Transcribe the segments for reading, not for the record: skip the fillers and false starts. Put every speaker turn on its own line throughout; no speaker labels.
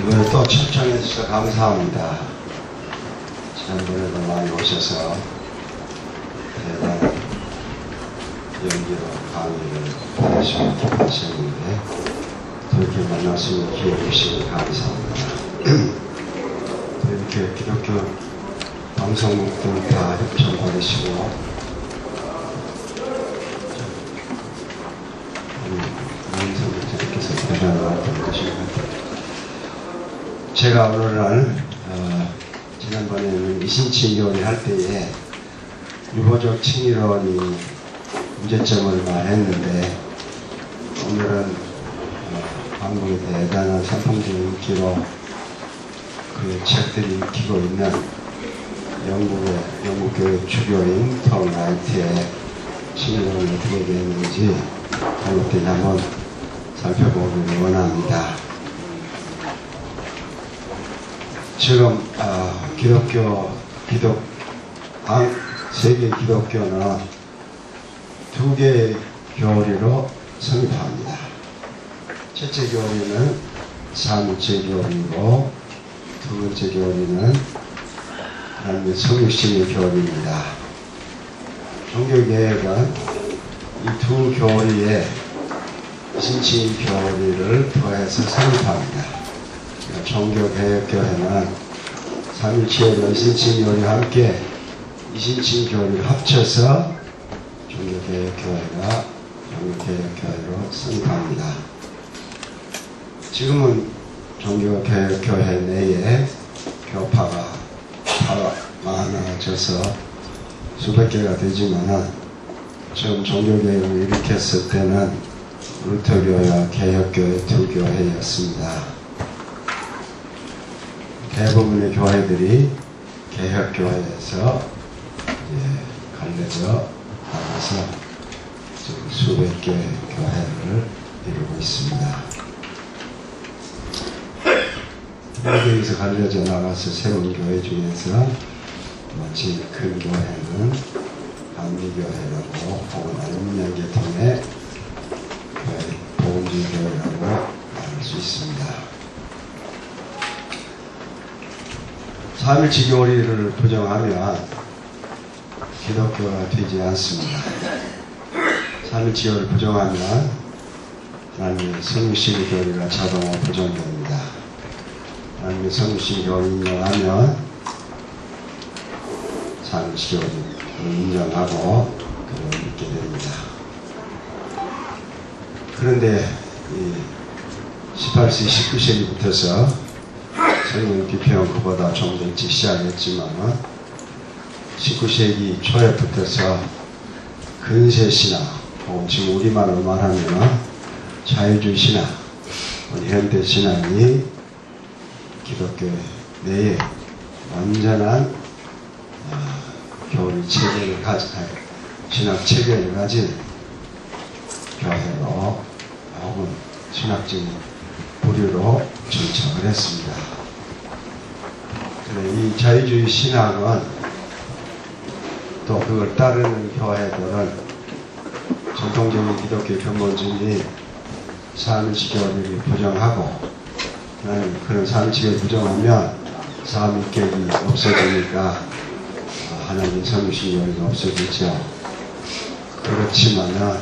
이번에 또 초청해 주셔서 감사합니다. 지난번에도 많이 오셔서 대단한 연기로 강의를 하시고 기뻐하셨는데 또 이렇게 만날 수 있는 기회 주시니 감사합니다. 또 이렇게 기독교 방송국들 다 협찬 받으시고 제가 오늘날 지난번에는 이신칭교를 할 때에 유보적 칭의론이 문제점을 말했는데 오늘은 한국의 대단한 선풍적인 인기로 그 책들이 익히고 있는 영국 교회 주교인 톰 라이트의 칭의론이 어떻게 되었는지 그것들이 한번 살펴보기를 원합니다. 지금 세계 기독교는 두 개의 교리로 성립합니다. 첫째 교리는 삼위체 교리이고 두 번째 교리는 하나님의 성육신의 교리입니다. 종교개혁은 이 두 교리에 신칭 교리를 더해서 성립합니다. 종교개혁교회는 삼위체와 이신칭 교리와 함께 이신칭 교리를 합쳐서 종교개혁교회가 종교개혁교회로 성립합니다. 지금은 종교개혁교회 내에 교파가 많아져서 수백 개가 되지만은 처음 종교개혁을 일으켰을 때는 루터교회와 개혁교회 두 교회였습니다. 대부분의 교회들이 개혁교회에서 갈려져 나가서 수백 개의 교회를 이루고 있습니다. 개혁교회에서 갈려져 나가서 세운 교회 중에서 제일 큰 교회는 감리교회라고 혹은 안민영계통의 복음주교회라고 말할 수 있습니다. 삼위체 교리를 부정하면 기독교가 되지 않습니다. 삼위체 교리를 부정하면 하나님의 성육신 교리가 자동으로 부정됩니다. 하나님의 성육신 교리를 인정하면 삼위체 교리를 인정하고 그걸 믿게 됩니다. 그런데 18세기, 19세기부터서 성경 기평은 그보다 좀 일찍 시작했지만 19세기 초에부터서 근세신학 혹은 지금 우리말로 말하면 자유주의 신학, 현대신학이 기독교 내에 완전한 교리 체계를 가진 신학 체계를 가진 교회로 혹은 신학적인 부류로 정착을 했습니다. 이 자유주의 신학은 또 그걸 따르는 교회들은 전통적인 기독교 근본주의 삼위체 교리를 부정하고 그런 삼위체 교리를 부정하면 삼위격이 없어지니까 하나님 성육신 교리가 없어지죠. 그렇지만은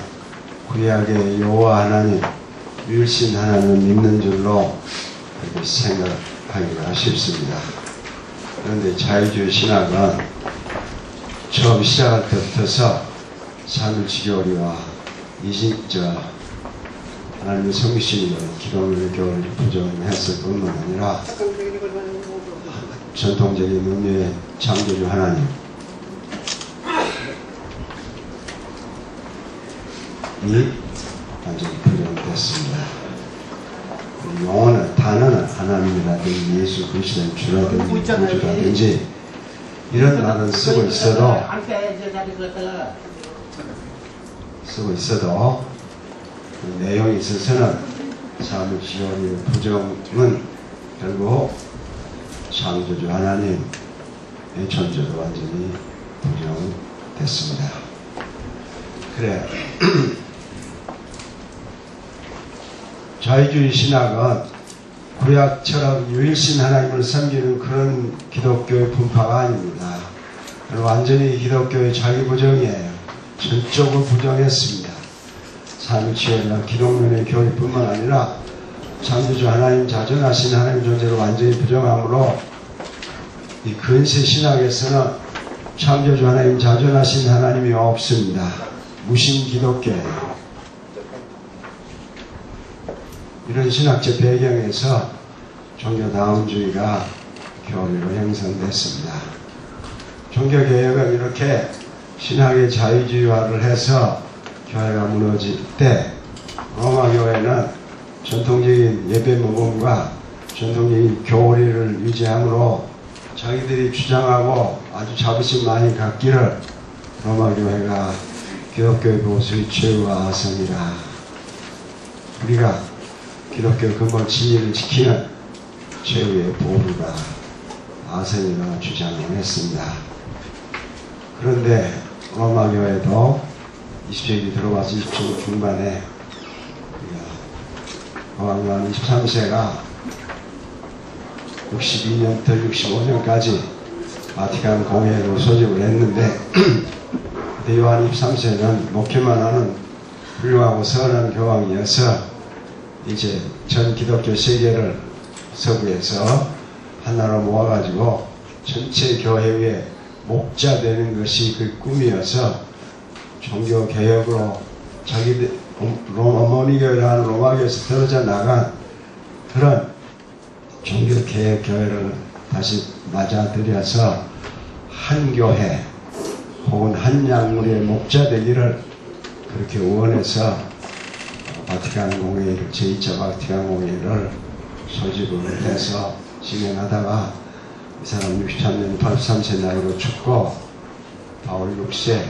구약의 여호와 하나님, 유일신 하나님을 믿는 줄로 그렇게 생각하기가 쉽습니다. 그런데 자유주의 신학은 처음 시작할 때부터서 삼위체 교리와 하나님의 성육신 교리, 기독교 교리를 부정했을 뿐만 아니라 전통적인 의미의 창조주 하나님 이 완전히 부정됐습니다. 용어는 단어는 하나님이라든지 예수 그리스도의 주라든지 구주라든지 이런 말은 쓰고 있어도 그 내용에 있어서는 삼위체 교리의 부정은 결국 창조주 하나님의 존재도 완전히 부정됐습니다. 그래 자유주의 신학은 구약처럼 유일신 하나님을 섬기는 그런 기독교의 분파가 아닙니다. 완전히 기독교의 자기 부정이에요. 전적으로 부정했습니다. 삼위일체나 기독론의 교리뿐만 아니라 창조주 하나님, 자존하신 하나님 존재를 완전히 부정함으로 이 근세 신학에서는 창조주 하나님, 자존하신 하나님이 없습니다. 무신 기독교예요. 이런 신학적 배경에서 종교다운주의가 교리로 형성됐습니다. 종교개혁은 이렇게 신학의 자유주의화를 해서 교회가 무너질 때 로마교회는 전통적인 예배모범과 전통적인 교리를 유지함으로 자기들이 주장하고 아주 자부심 많이 갖기를 로마교회가 기독교의 보수의 최후와 아성이라, 우리가 기독교 근본 진리를 지키는 최후의 보루가 아성이라 주장을 했습니다. 그런데 로마교회도 20세기 들어와서 20세기 중반에 왕만 23세가 62년부터 65년까지 바티칸 공회를 소집을 했는데 그때 요한 23세는 목회만 하는 훌륭하고 선한 교황이어서 이제 전 기독교 세계를 서구에서 하나로 모아가지고 전체 교회의 목자 되는 것이 그 꿈이어서 종교 개혁으로 자기들 어머니교회라는 로마교에서 떨어져 나간 그런 종교 개혁 교회를 다시 맞아들여서 한 교회 혹은 한 약물의 목자 되기를 그렇게 원해서 바티칸 공회를, 제2차 바티칸 공회를 소집을 해서 진행하다가 이 사람 63년 83세 나이로 죽고 바울 6세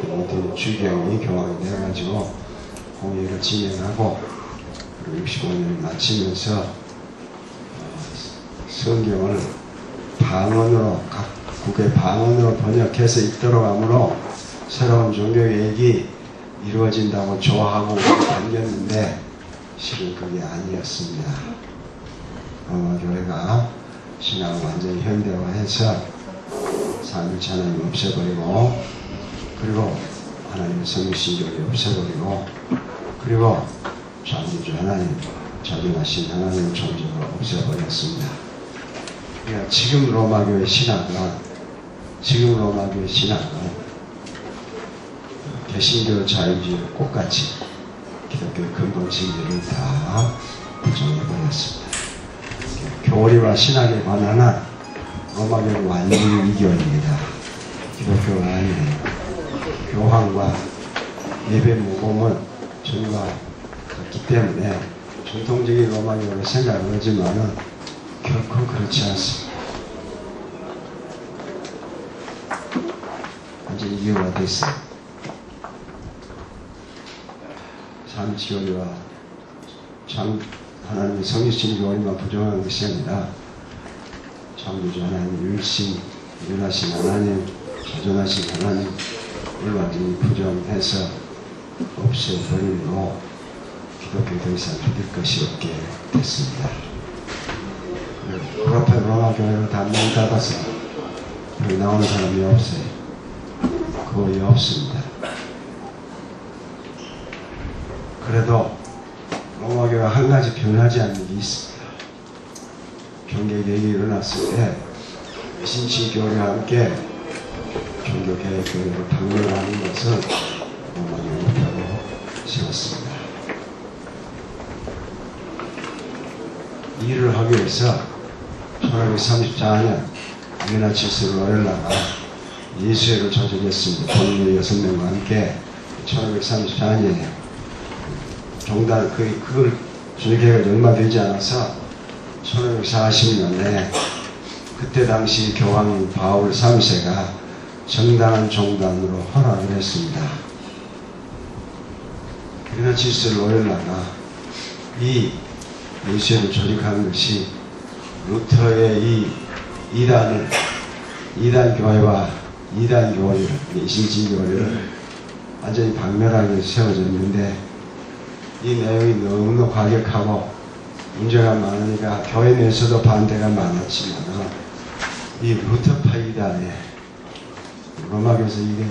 모든 주경이 교황이 되어가지고 공회를 진행하고 그리고 65년을 마치면서 성경을 방언으로 각국의 방언으로 번역해서 읽도록 하므로 새로운 종교개혁이 이루어진다고 좋아하고 당겼는데 실은 그게 아니었습니다. 로마교회가 신앙을 완전히 현대화해서 삼위일체 하나님 없애버리고, 그리고 하나님의 성신교를 없애버리고, 그리고 창조주 하나님, 자존하신 하나님 존재를 없애버렸습니다. 그러니까 지금 로마교회 신학은 개신교 자유주의와 똑같이 기독교의 근본 진리를 다 부정해버렸습니다. 교리와 신학에 관한 로마교는 완전히 이교입니다. 기독교가 아니에요. 교황과 예배 모범은 전과 같기 때문에 전통적인 로마교를 생각을 하지만은 결코 그렇지 않습니다. 완전히 이교가 됐어요. 삼위일체교리와 하나님의 성육신 교리만 부정하는 것이 아니라 창조주 하나님, 유일신, 유일하신 하나님, 자존하신 하나님을 완전히 부정해서 없애버림으로 기독교에 더 이상 믿을 것이 없게 됐습니다. 그 앞에 로마교회를 다 문 닫아서 여기 나오는 사람이 없어요. 거의 없습니다. 그래도 로마교회가 한 가지 변하지 않는 게 있습니다. 종교개혁이 일어났을 때 신치교회와 함께 종교개혁교회로 방문하는 것을 로마교회 못하고 세웠습니다. 일을 하기 위해서 1934년 아미나치스 로렐라가 예수회를 조직했습니다. 동료 6명과 함께 1934년에 종단, 그걸 주교회가 얼마 되지 않아서 1940년에 그때 당시 교황 바울 3세가 정당한 종단으로 허락을 했습니다. 아미나치스 로렐라가 이 예수회를 조직한 것이 루터의 이 이단 교회와 이단 교리를, 이신진 교리를 완전히 박멸하게 세워졌는데 이 내용이 너무나 과격하고 문제가 많으니까 교회 내에서도 반대가 많았지만 이 루터파이단에 로마교에서 이게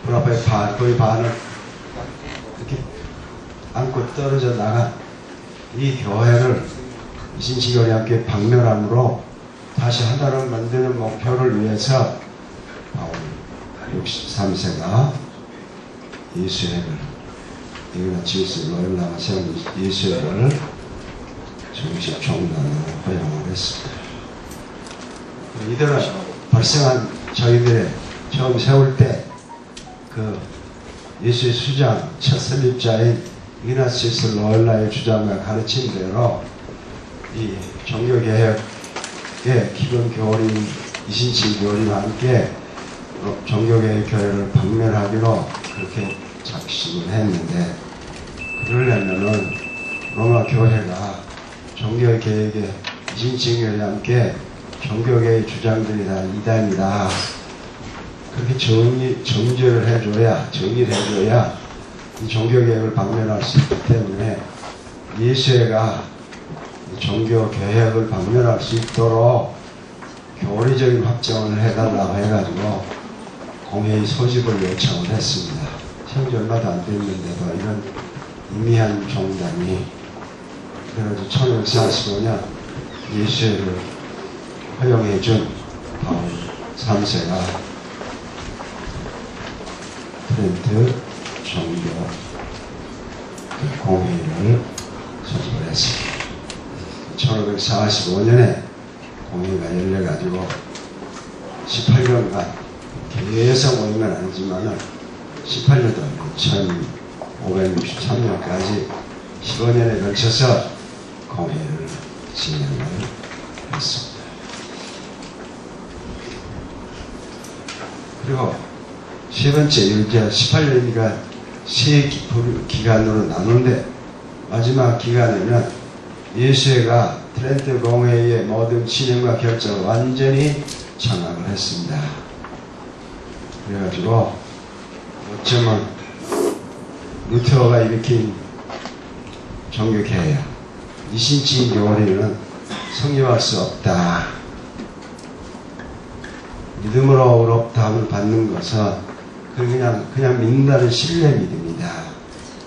불합의 거의 반을 이렇게 안고 떨어져 나간 이 교회를 이신치교리 함께 박멸함으로 다시 하나를 만드는 목표를 위해서 바울 63세가 예수회를 이그나치우스 로엘라가 세운 예수회를 정식 종단으로 허용을 했습니다. 이들은 발생한 저희들의 처음 세울 때 그 예수의 수장 첫 설립자인 이그나치우스 로엘라의 주장과 가르침대로 이 종교개혁의 기본 교리 이신치 교리와 함께 종교개혁 교회를 박멸하기로 그렇게 작심을 했는데, 그러려면은 로마 교회가 종교개혁의 이신치 교리와 함께 종교개혁 주장들이 다 이단이다, 그렇게 정죄를 해줘야, 정의를 해줘야 이 종교개혁을 박멸할 수 있기 때문에 예수회가 종교개혁을 박멸할 수 있도록 교리적인 확정을 해달라고 해가지고 공회의 소집을 요청을 했습니다. 생지 얼마도 안 됐는데도 이런 임의한 종단이, 그래가지고 1645년 예수회를 허용해준 바울 3세가 트렌트 종교 공회를 소집을 했습니다. 1545년에 공회가 열려가지고 18년간 계속 모인 건 아니지만은 18년 동안 1563년까지 15년에 걸쳐서 공회를 진행을 했습니다. 그리고 세 번째, 이제 18년이니까 세 기간으로 나누는데, 마지막 기간에는 예수회가 트렌트 공회의 모든 진행과 결정을 완전히 장악을 했습니다. 그래가지고 어쩌면 루터가 일으킨 종교개혁, 이신치 교리는 성립할 수 없다. 믿음으로 의롭다함을 받는 것은 그냥 믿는다는 신뢰 믿음이다.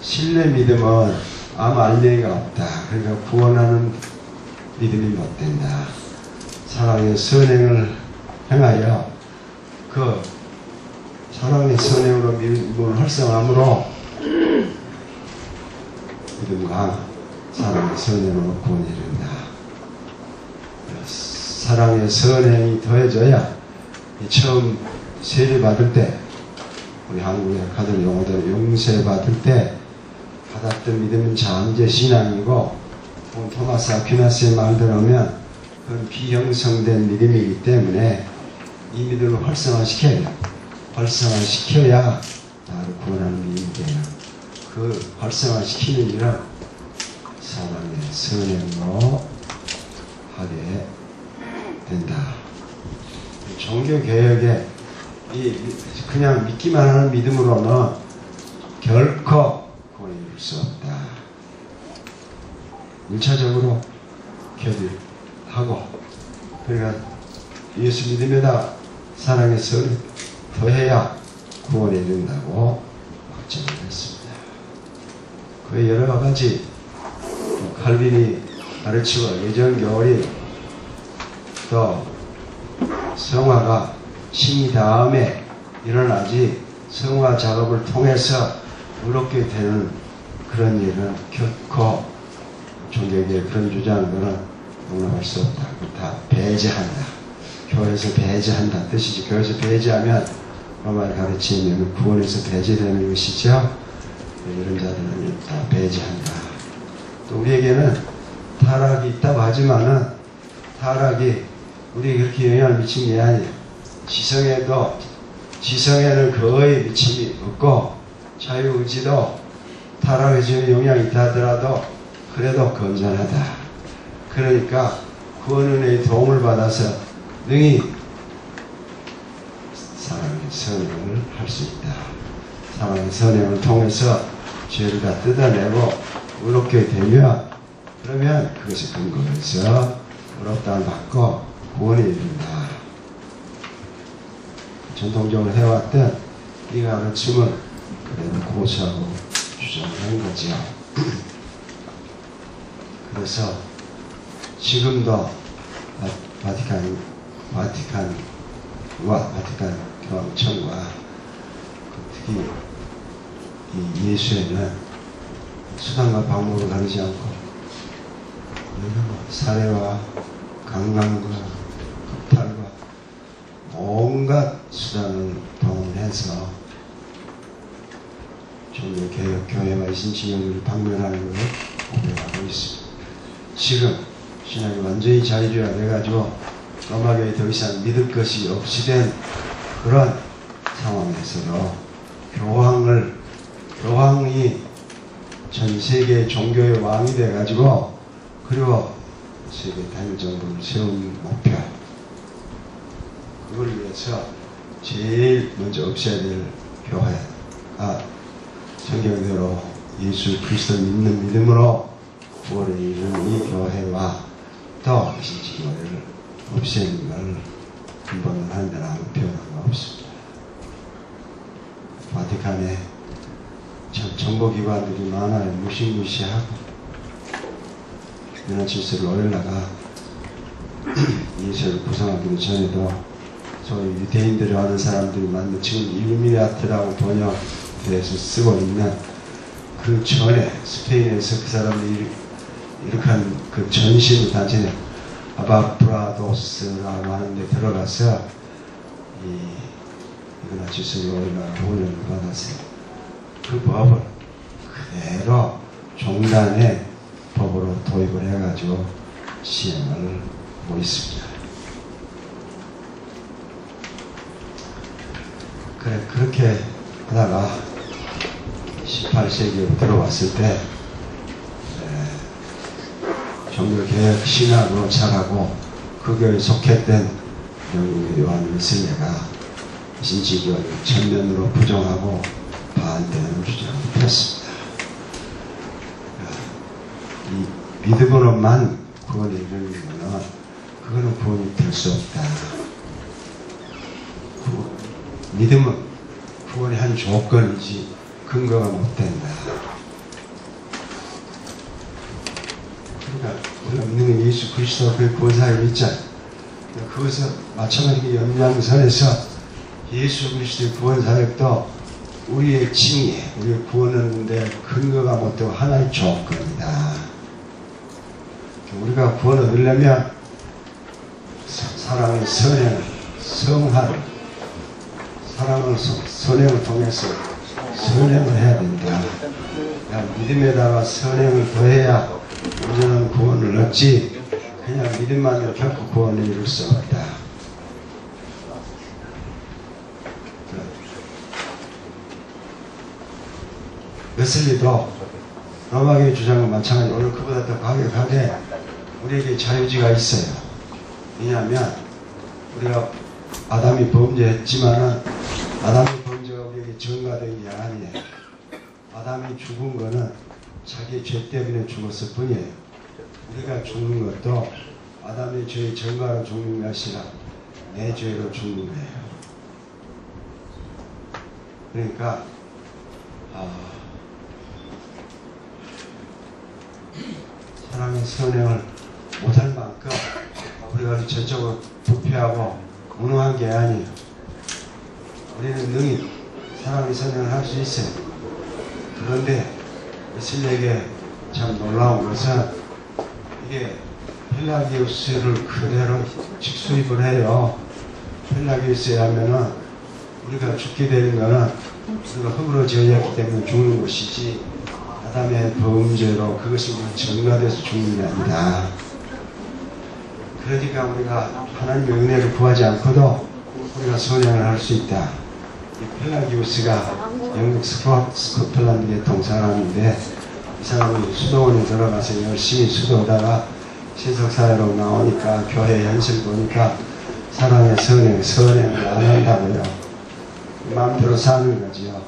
신뢰 믿음은 아무 알맹이가 없다. 그러니까 구원하는 믿음이 못 된다. 사랑의 선행을 행하여 그 사랑의 선행으로 믿음을 활성함으로 믿음과 사랑의 선행으로 구원이 된다. 사랑의 선행이 더해져야 처음 세례 받을 때, 우리 한국에 가던 용어들 용세 받을 때 받았던 믿음은 잠재 신앙이고, 토마스 아퀴나스의 말대로 하면 그건 비형성된 믿음이기 때문에 이 믿음을 활성화시켜야 나를 구원하는 믿음이 돼요. 그 활성화시키는 일은 사랑의 선행으로 하게 된다. 종교개혁에 그냥 믿기만 하는 믿음으로는 결코 구원을 이룰 수 없다. 1차적으로 교류하고, 그러니까 예수 믿음에다 사랑의 선을 더해야 구원에 이른다고 확정을 했습니다. 그 여러 가지 칼빈이 가르치고 예전 교리, 또 성화가 신 다음에 일어나지 성화 작업을 통해서 의롭게 되는 그런 일은 결코 종교계의 그런 주장들은 용납할 수 없다. 다 배제한다. 교회에서 배제한다 뜻이지. 교회에서 배제하면 로마의 가르침에는 구원에서 배제되는 것이죠. 이런 자들은 다 배제한다. 또 우리에게는 타락이 있다고 하지만은 타락이 우리에게 그렇게 영향을 미친 게 아니에요. 지성에는 거의 미침이 없고, 자유의지도 타락에 주는 영향이 있다 하더라도 그래도 건전하다. 그러니까 구원은혜의 도움을 받아서 능히 사랑의 선행을 할 수 있다. 사랑의 선행을 통해서 죄를 다 뜯어내고 의롭게 되면 그러면 그것이 근거해서 어렵다을 받고 구원에 이른다. 전통적으로 해왔던 이 가르침을 그래도 고수하고 주장한 거죠. 그래서 지금도 바티칸 교황청과 특히 이 예수에는 수단과 방법을 가리지 않고 사례와 강간과 겁탈과 온갖 수단을 동원해서 종교개혁교회와 신칭형을 방면하는 것을 고백하고 있습니다. 지금 신앙이 완전히 자유주의가 돼가지고 로마교회 더 이상 믿을 것이 없이 된 그런 상황에서도 교황이 전 세계 종교의 왕이 돼가지고 그리고 세계 단일정부를 세운 목표, 그걸 위해서 제일 먼저 없애야 될 교회가 성경대로 예수 그리스도 믿는 믿음으로 구원에 이르는 이 교회와 또 신치교회를 없애는 걸 근본을 하는 데는 아무 표현가 없습니다. 바티칸에 참 정보기관들이 많아요. 무시무시하고 유나치스 로엘라가 예수를 구성하기도 전에도 소위 유대인들을 아는 사람들이 만든 지금 일루미나트라고 번역돼서 쓰고 있는 그 전에 스페인에서 그 사람들이 일으킨 그 전신 단체는 아바프라도스라고 하는 데 들어가서 유나치스 로엘라가 훈련을 받았어요. 그 법을 그대로 종단의 법으로 도입을 해가지고 시행을 하고 있습니다. 그렇게 하다가 18세기로 들어왔을 때 종교개혁 신학으로 자라고 그 교회에 속했던 영국의 요한 웨슬레가 신치교회를 전면으로 부정하고 반대하는 주장을 폈습니다. 이 믿음으로만 구원에 이르는 것은 그거는 구원이 될 수 없다. 믿음은 구원의 한 조건이지 근거가 못 된다. 그러니까 우리가 믿는 건 예수 그리스도가 그 구원사역을 믿잖아요. 그것은 마찬가지로 연장선에서 예수 그리스도의 구원사역도 우리의 칭의, 우리의 구원하는데 근거가 못 되고 하나의 조건이다. 우리가 구원을 얻으려면 사랑의 선행을, 성화를, 사랑을, 선행을 통해서 선행을 해야 된다. 믿음에다가 선행을 더해야 온전한 구원을 얻지, 그냥 믿음만으로 결코 구원을 이룰 수 없다. 웨슬리도 로마교회 주장과 마찬가지로 오늘 그보다 더 과격하게 우리에게 자유지가 있어요. 왜냐하면 우리가 아담이 범죄했지만은 아담의 범죄가 우리에게 전가된 게 아니에요. 아담이 죽은 거는 자기의 죄 때문에 죽었을 뿐이에요. 우리가 죽는 것도 아담의 죄의 전가로 죽는 것이 아니라 내 죄로 죽는 거예요. 그러니까 사랑의 선행을 못할 만큼 우리가 전적으로 부패하고 무능한 게 아니에요. 우리는 능히 사랑의 선행을 할 수 있어요. 그런데 웨슬리에게 참 놀라운 것은 이게 펠라기우스를 그대로 직수입을 해요. 펠라기우스에 하면은 우리가 죽게 되는 거는 우리가 흙으로 지어졌기 때문에 죽는 것이지 아담의 범죄로 그것이 전가돼서 죽는 게 아니다. 그러니까 우리가 하나님의 은혜를 구하지 않고도 우리가 선행을 할 수 있다. 이 펠라기우스가 영국 스코틀랜드의 동사람인데 이 사람이 수도원에 들어가서 열심히 수도하다가 신석사회로 나오니까 교회 현실 보니까 사랑의 선행을 안 한다고요. 마음대로 사는 거지요.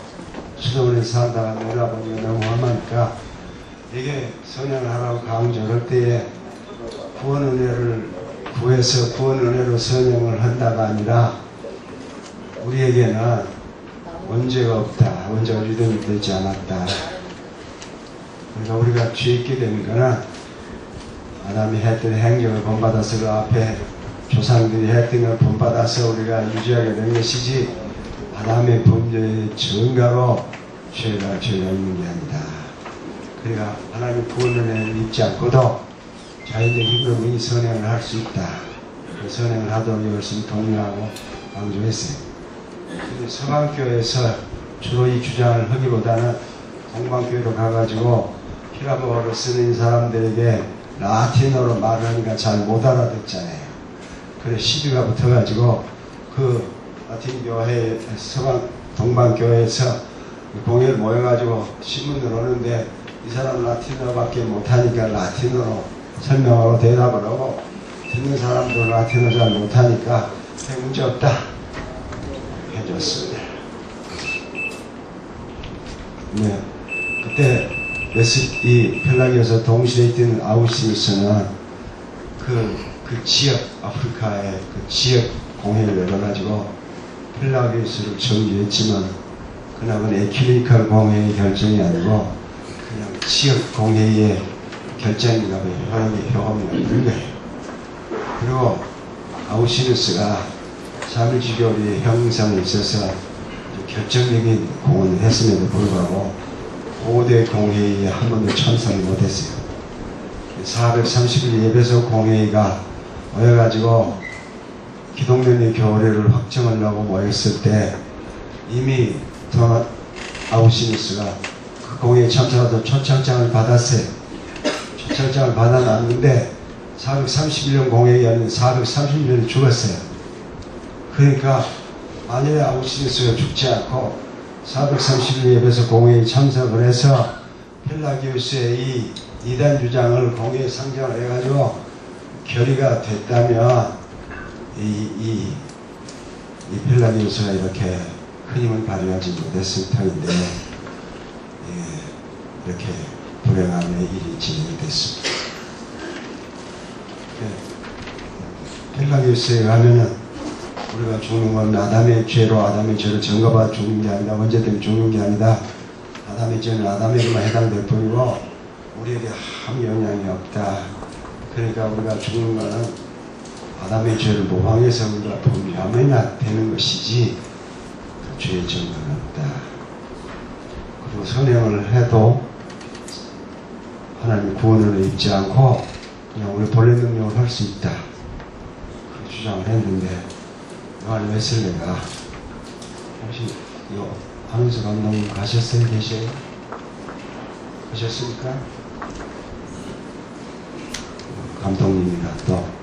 수도원에서 살다가 놀아보니까 너무 험하니까 내게 선행을 하라고 강조할 때에 구원 은혜를 구해서 구원 은혜로 선행을 한다가 아니라 우리에게는 원죄가 없다. 원죄가 유동이 되지 않았다. 그러니까 우리가 죄 있게 되는 거는 아담이 했던 행적을 본받아서 그 앞에 조상들이 했던 걸 본받아서 우리가 유지하게 된 것이지 아담의 범죄의 증가로 죄가 있는 게 아니다. 그러니까 하나님 구원 은혜를 믿지 않고도 자연적 힘으로 이 선행을 할 수 있다. 그 선행을 하도록 열심히 독려하고 강조했어요. 근데 서방교회에서 주로 이 주장을 하기보다는 동방교회로 가가지고 히라보어를 쓰는 사람들에게 라틴어로 말을 하니까 잘 못 알아듣잖아요. 그래서 시비가 붙어가지고 그 라틴 교회, 서방 동방교회에서 공회를 모여가지고 신문을 오는데 이 사람은 라틴어밖에 못하니까 라틴어로 설명하고 대답을 하고 듣는 사람도 라틴어 잘 못하니까 문제 없다 해줬습니다. 네, 그때 이 펠라기에서 동시에 있던 아우시누스는 그 지역 아프리카의 그 지역 공회를 열어가지고 펠라기우스를 정지했지만 그나마 에큐메니컬 공회의 결정이 아니고 그냥 지역 공회의 결정인가 봐요. 여러 효험이 없는 거예요. 그리고 아우시누스가 사물지교의 형성에 있어서 결정적인 공헌을 했음에도 불구하고 5대 공회의에 한 번도 참석을 못했어요. 430일 예배소 공회의가 모여가지고 기독론의 교례를 확정하려고 모였을 때 이미 아우시누스가 그 공회에 참석하도 초청장을 받았어요. 초청장을 받아놨는데 431년 공회에 열린 430년이 죽었어요. 그러니까 만일에 아우시누스가 죽지 않고 431년 예배소 공회에 참석을 해서 펠라기우스의 이 이단 주장을 공회에 상정을 해가지고 결의가 됐다면 이 펠라기우스가 이렇게 큰 힘을 발휘하지 못했을 터인데 이렇게 불행함의 일이 진행이 됐습니다. 펠라기우스에 가면은 우리가 죽는 건 아담의 죄로 증거받아 죽는 게 아니라 언제 때문에 죽는 게 아니다. 아담의 죄는 아담에게만 해당될 뿐이고 우리에게 아무 영향이 없다. 그러니까 우리가 죽는 거는 아담의 죄를 모방해서 우리가 범죄하면 되는 것이지 그 죄의 증거는 없다. 그리고 선행을 해도 하나님 구원을 입지 않고 그냥 우리 본래 능력을 할 수 있다. 그렇게 주장을 했는데 요한 웨슬레가 혹시 요 한은수 감독님 가셨어요? 계세요? 가셨습니까? 감독님이라 또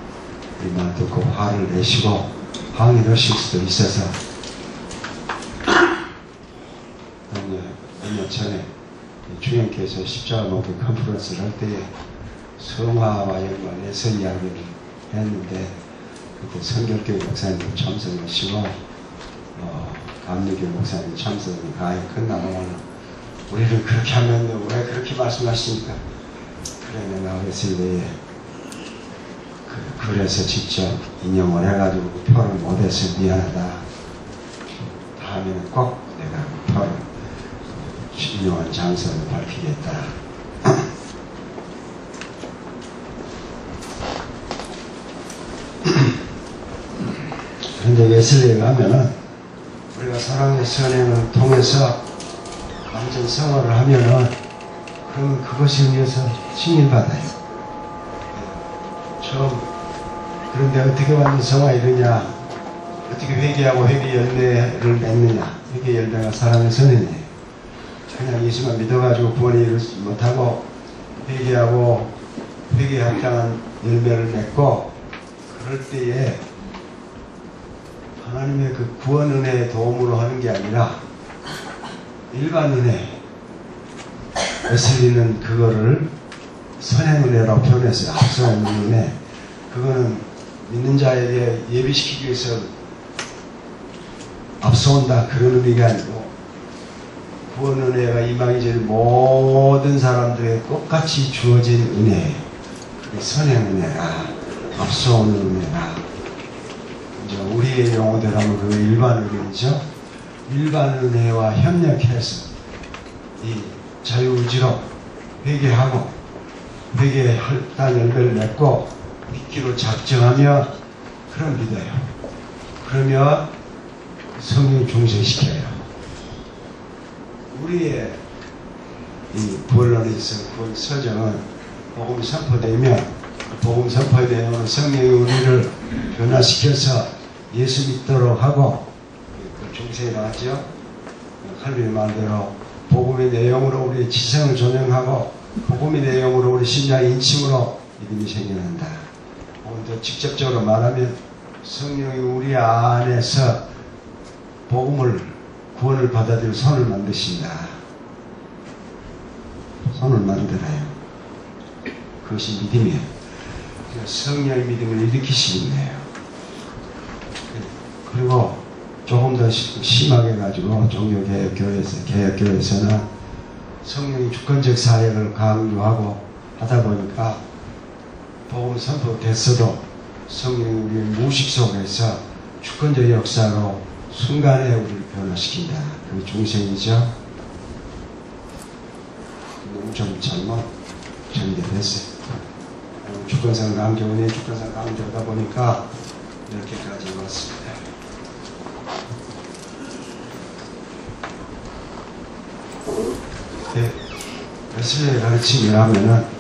이 말 듣고 화를 내시고 항의를 하실 수도 있어서 몇 년 전에 주님께서 십자가 목회 컨퍼런스를 할 때에 성화와 연관해서 이야기를 했는데 그때 성결교회 목사님 참석하시고 감리교 목사님 참석을 강의 끝나고 우리를 그렇게 하면 왜 그렇게 말씀하십니까? 그래 내가 웨슬레에 그래서 직접 인용을 해가지고 그 표를 못해서 미안하다. 다음에는 꼭 내가 그 표를 인용한 장소를 밝히겠다. 그런데 웨슬레에 가면은 우리가 사랑의 선행을 통해서 완전 성화를 하면은 그러면 그것에 의해서 칭의받아요. 그런데 어떻게 완전 성화 이르냐? 어떻게 회개하고 회개 열매를 맺느냐? 회개 열매가 사랑의 선행이에요. 그냥 예수만 믿어가지고 구원에 이르지 못하고 회개하고 회개에 합당한 열매를 맺고 그럴 때에 하나님의 그 구원 은혜의 도움으로 하는 게 아니라 일반 은혜. 웨슬리는 그거를 선행 은혜라고 표현했어요. 앞서는 은혜. 그거는 믿는 자에게 예비시키기 위해서 앞서온다 그런 의미가 아니고 구원 은혜가 임하기 전에 모든 사람들에게 똑같이 주어진 은혜예요. 그게 선행 은혜라, 앞서오는 은혜라. 이제 우리의 용어대로 하면 그 일반 은혜죠. 일반 은혜와 협력해서 이 자유의지로 회개하고 회개의 혈단 열매를 맺고 믿기로 작정하며 그럼 믿어요. 그러면 성령 중생시켜요. 우리의 이 부활론에서 그 서정은 복음 선포되면 그 복음 선포에 대한 성령이 우리를 변화시켜서 예수 믿도록 하고 그 중생이 나왔죠. 할머니 말대로 복음의 내용으로 우리의 지성을 조명하고 복음의 내용으로 우리 심장 인침으로 믿음이 생겨난다. 더 직접적으로 말하면 성령이 우리 안에서 복음을 구원을 받아들일 손을 만드신다. 손을 만들어요. 그것이 믿음이에요. 성령의 믿음을 일으키시는 거예요. 그리고 조금 더 심하게 가지고 개혁교회에서는 성령이 주권적 사역을 강조하고 하다 보니까 복음 선포됐어도 성령이 우리의 무의식 속에서 주권적 역사로 순간에 우리를 변화시킨다. 그게 중생이죠. 너무 좀 잘못 전개됐어요. 주권상 강조원이 주권상 강조하다 보니까 이렇게까지 왔습니다. 네, 웨슬리의 가르침이라면은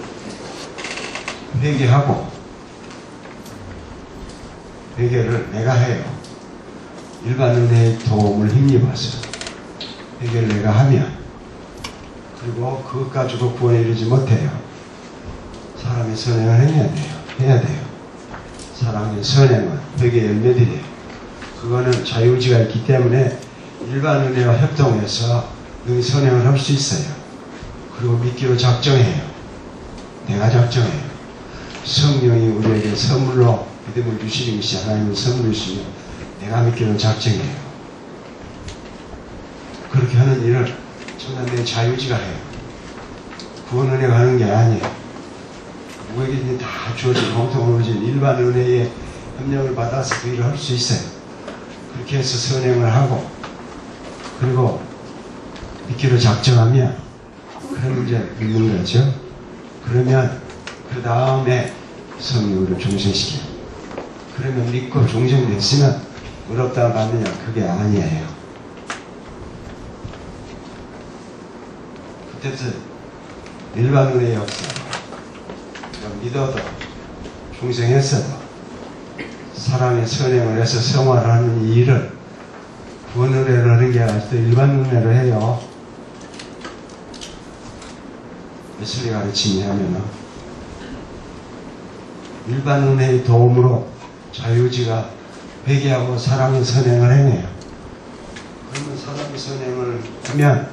회개를 내가 해요. 일반 은혜의 도움을 힘입어서 회개를 내가 하면, 그리고 그것 가지고 구원에 이르지 못해요. 사랑의 선행을 해야 돼요. 사랑의 선행은 회개의 열매들이에요. 그거는 자유의지가 있기 때문에 일반 은혜와 협동해서 늘 선행을 할 수 있어요. 그리고 믿기로 작정해요. 내가 작정해요. 성령이 우리에게 선물로 믿음을 주시는 것이 하나님의 선물이시며 내가 믿기로 작정해요. 그렇게 하는 일을 정말 내 자유지가 해요. 구원 은혜가 하는 게 아니에요. 누구에게든 다 주어진 공통으로 주어진 일반 은혜의 협력을 받아서 그 일을 할 수 있어요. 그렇게 해서 선행을 하고 그리고 믿기로 작정하면 그럼 이제 믿는 거죠. 그러면 그 다음에 성령으로 중생시켜요. 그러면 믿고 중생됐으면 어렵다 받느냐? 그게 아니에요. 그때부터 일반 은혜의 역사, 믿어도 중생했어도 사랑의 선행을 해서 성화하는 이 일을 구원 은혜를 하는 게 아니라 일반 은혜로 해요. 웨슬리 가르침이 하면은 일반 은혜의 도움으로 자유지가 회개하고 사랑의 선행을 행해요. 그러면 사랑의 선행을 하면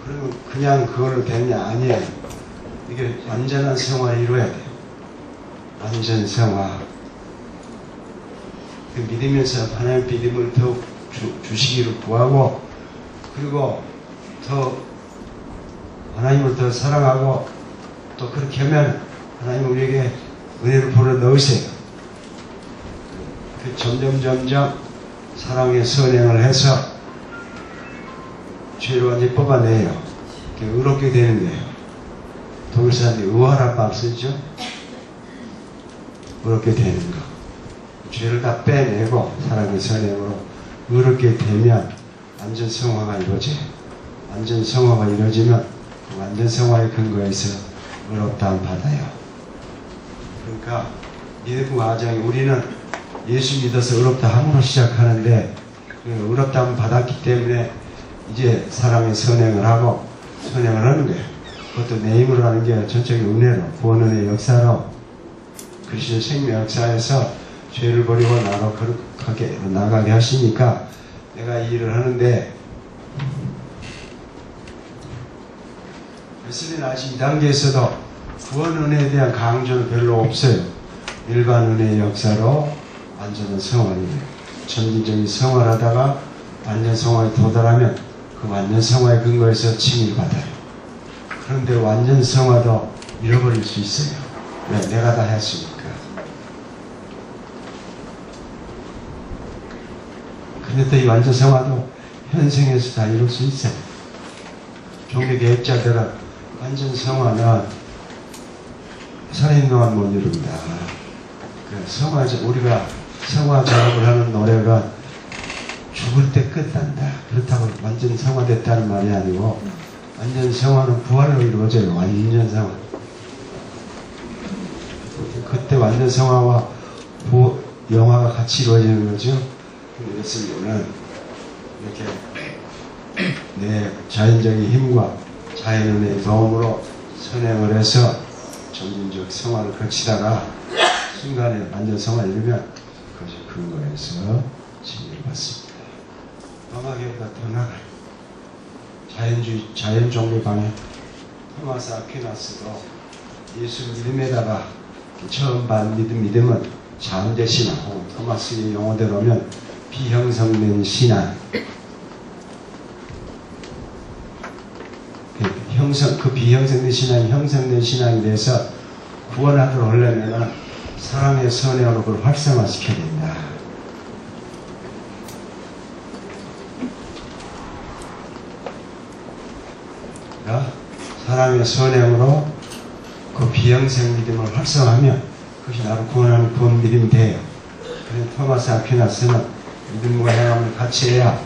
그러면 그냥 그걸로 되는 게 아니에요. 이게 완전한 성화를 이루어야 돼요. 완전 성화. 그 믿으면서 하나님의 믿음을 더욱 주시기를 구하고 그리고 더 하나님을 더 사랑하고 또 그렇게 하면 하나님 우리에게 은혜를 불어 넣으세요. 그 점점 사랑의 선행을 해서 죄를 완전히 뽑아내요. 의롭게 되는 거예요. 독일 사람들이 의화란 말 쓰죠. 의롭게 되는 거. 죄를 다 빼내고 사랑의 선행으로 의롭게 되면 완전 성화가 이루어져요. 완전 성화가 이루어지면 그 완전 성화의 근거에서 의롭다함 받아요. 그러니까 믿음 과정이 우리는 예수 믿어서 의롭다함으로 시작하는데 의롭다함 받았기 때문에 이제 사랑의 선행을 하고 선행을 하는 거예요. 그것도 내 힘으로 하는 게 전적인 은혜로 구원의 역사로 그리스도 생명 역사에서 죄를 버리고 나로 거룩하게 나가게 하시니까 내가 이 일을 하는데 웨슬리는 아직 이 단계에서도 구원 은혜에 대한 강조는 별로 없어요. 일반 은혜의 역사로 완전한 성화를 전진적인 성화를 하다가 완전 성화에 도달하면 그 그 완전 성화의 근거에서 칭의를 받아요. 그런데 완전 성화도 잃어버릴 수 있어요. 왜? 내가 다 했으니까. 근데 또 이 완전 성화도 현생에서 다 이룰 수 있어요. 종교 계획자들은 완전 성화는 살아있는 동안 못 이룬다. 우리가 성화 작업을 하는 노래가 죽을 때 끝난다. 그렇다고 완전 성화됐다는 말이 아니고, 완전 성화는 부활로 이루어져요. 완전 성화. 그때 완전 성화와 영화가 같이 이루어지는 거죠. 예수님은 이렇게 내 자연적인 힘과 자연의 도움으로 선행을 해서 점진적 성화를 거치다가 순간에 완전 성화를 이루면 그것이 근거에서 칭의를 받습니다. 음악에보다 더 나아가요. 자연 종교 방에 토마스 아퀴나스도 예수 믿음에다가 처음 받은 믿음은 잠재 신앙, 토마스의 용어대로면 비형성된 신앙. 그 비형성된 신앙이 형성된 신앙에 대해서 구원하도록 하려면 사랑의 선행으로 그걸 활성화시켜야 된다. 사랑의 선행으로 그 비형성 믿음을 활성화하면 그것이 나를 구원하는 구원 믿음이 돼요. 그래서 토마스 아퀴나스는 믿음과 행함을 같이 해야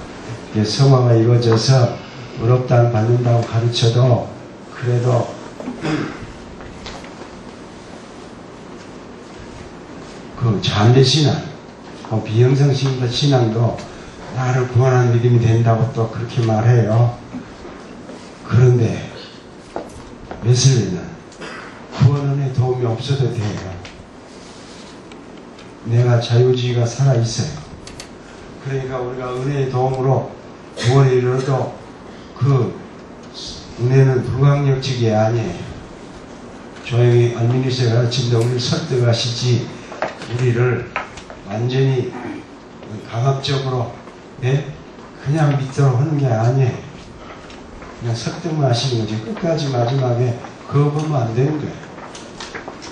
성화가 이루어져서 의롭다는 받는다고 가르쳐도 그래도 그 잠재신앙, 그 비형성 신앙도 나를 구원하는 믿음이 된다고 또 그렇게 말해요. 그런데 웨슬리는 구원의 도움이 없어도 돼요. 내가 자유주의가 살아있어요. 그러니까 우리가 은혜의 도움으로 구원에 이르러도 그 은혜는 불강력적이 아니에요. 조용히 안민희씨가 가르친다 우리를 설득하시지 우리를 완전히 강압적으로 그냥 믿도록 하는 게 아니에요. 그냥 설득만 하시는 거지. 끝까지 마지막에 그거 보면 안 되는 거예요.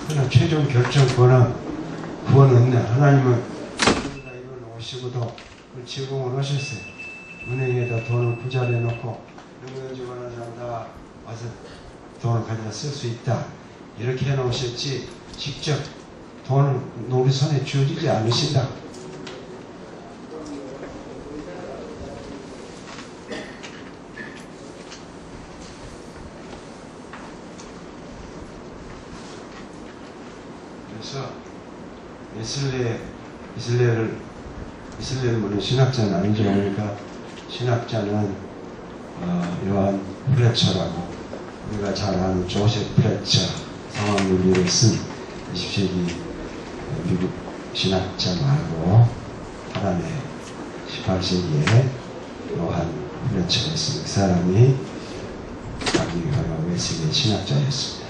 그러나 최종 결정권은 구원은 하나님은 다 이루어놓으시고도 그걸 제공을 하셨어요. 은행에다 돈을 부자리해 놓고 능력이 원하는 사람 다 와서 돈을 가져다 쓸 수 있다. 이렇게 해놓으셨지 직접 돈을 우리 손에 주어지지 않으신다. 그래서 이슬레는 물론 신학자는 아니죠. 그러니까 신학자는 요한 플래처라고 우리가 잘 아는 조셉 플래처 상황윤리를 쓴 20세기 미국 신학자 말고 파란의 18세기에 요한 플래처가 있습니다. 그 사람이 아기가 웨슬리의 신학자였습니다.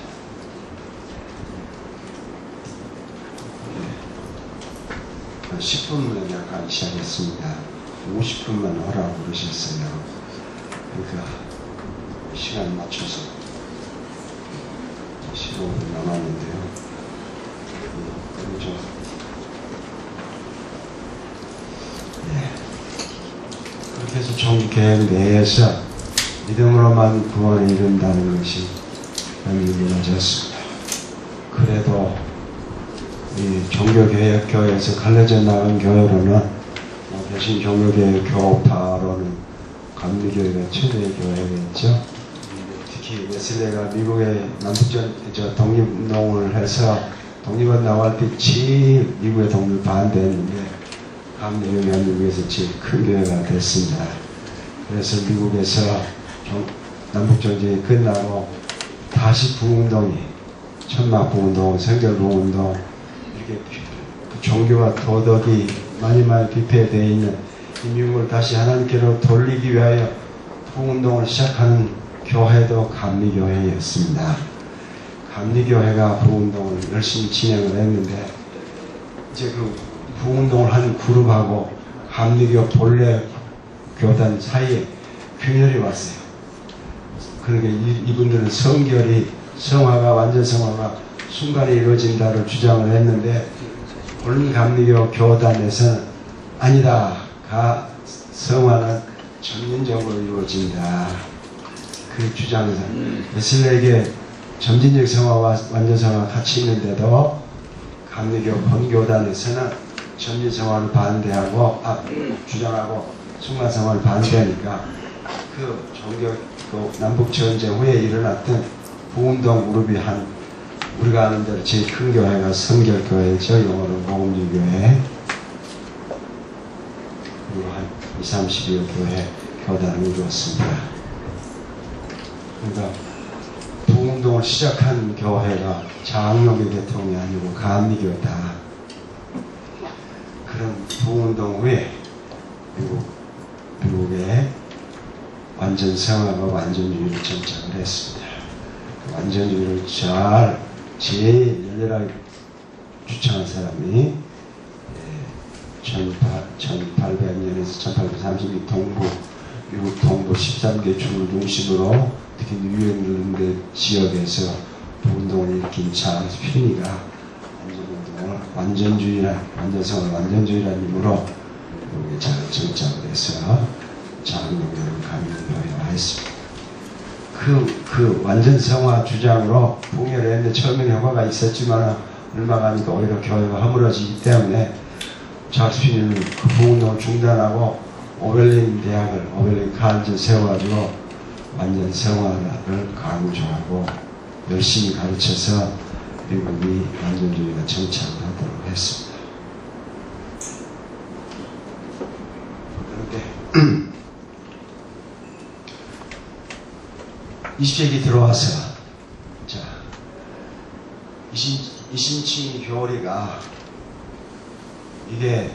10분만 약간 시작했습니다. 50분만 하라고 그러셨어요. 그러니까 시간 맞춰서 15분 남았는데요. 그렇죠. 그렇게 해서 종교계획 내에서 믿음으로만 구원을 이룬다는 것이 이루어졌습니다. 그래도 이 종교개혁교회에서 갈라져 나간 교회로는 대신 종교개혁교파로는 감리교회가 최대의 교회겠죠. 특히 웨슬레가 미국의 남북전 독립운동을 해서 독립원 나갈 때 제일 미국의 독립 반대했는데 감리교회가 미국에서 제일 큰 교회가 됐습니다. 그래서 미국에서 남북전쟁이 끝나고 다시 부운동이 천막부운동, 성결부운동 그 종교와 도덕이 많이 비폐되어 있는 이 미국을 다시 하나님께로 돌리기 위하여 부운동을 시작하는 교회도 감리교회였습니다. 감리교회가 부운동을 열심히 진행을 했는데 이제 그 부운동을 하는 그룹하고 감리교 본래 교단 사이에 균열이 왔어요. 그러니까 이분들은 성화가 완전 성화가 순간에 이루어진다를 주장을 했는데 오늘 감리교 교단에서는 아니다. 성화는 점진적으로 이루어진다. 그 주장에서 웨슬레에게 점진적 성화와 완전 성화가 같이 있는데도 감리교 본교단에서는 점진 성화를 반대하고 주장하고 순간 성화를 반대하니까 그 남북 전쟁 후에 일어났던 부운동 그룹이 우리가 아는 대로 제일 큰 교회가 성결교회죠. 영어로 모금주교회. 그리고 한 20-30여 교회 교단을 이루었습니다. 그러니까 부운동을 시작한 교회가 장로교 계통이 아니고 감리교다. 그런 부운동 후에 미국의 완전 성화가 완전주의를 정착을 했습니다. 완전주의를 제일 열렬하게 주창한 사람이 1800년에서 1836 미국 동부 13개 주를 중심으로 특히 뉴욕 지역에서 운동을 일으킨 찰스 피니가 완전성을 완전주의라는 이름으로 여기에 잘 정착을 해서 장로교를 감리교회화했습니다. 그 완전성화 주장으로 봉해를 했는데 처음에는 효과가 있었지만 얼마 가니까 오히려 교회가 허물어지기 때문에 찰스 피니는 그 부운동을 중단하고 오벨린 칼리지를 세워가지고 완전 성화를 강조하고 열심히 가르쳐서 미국이 완전주의가 정착을 하도록 했습니다. 그런데 20세기 들어와서 이신칭이 교리가 이게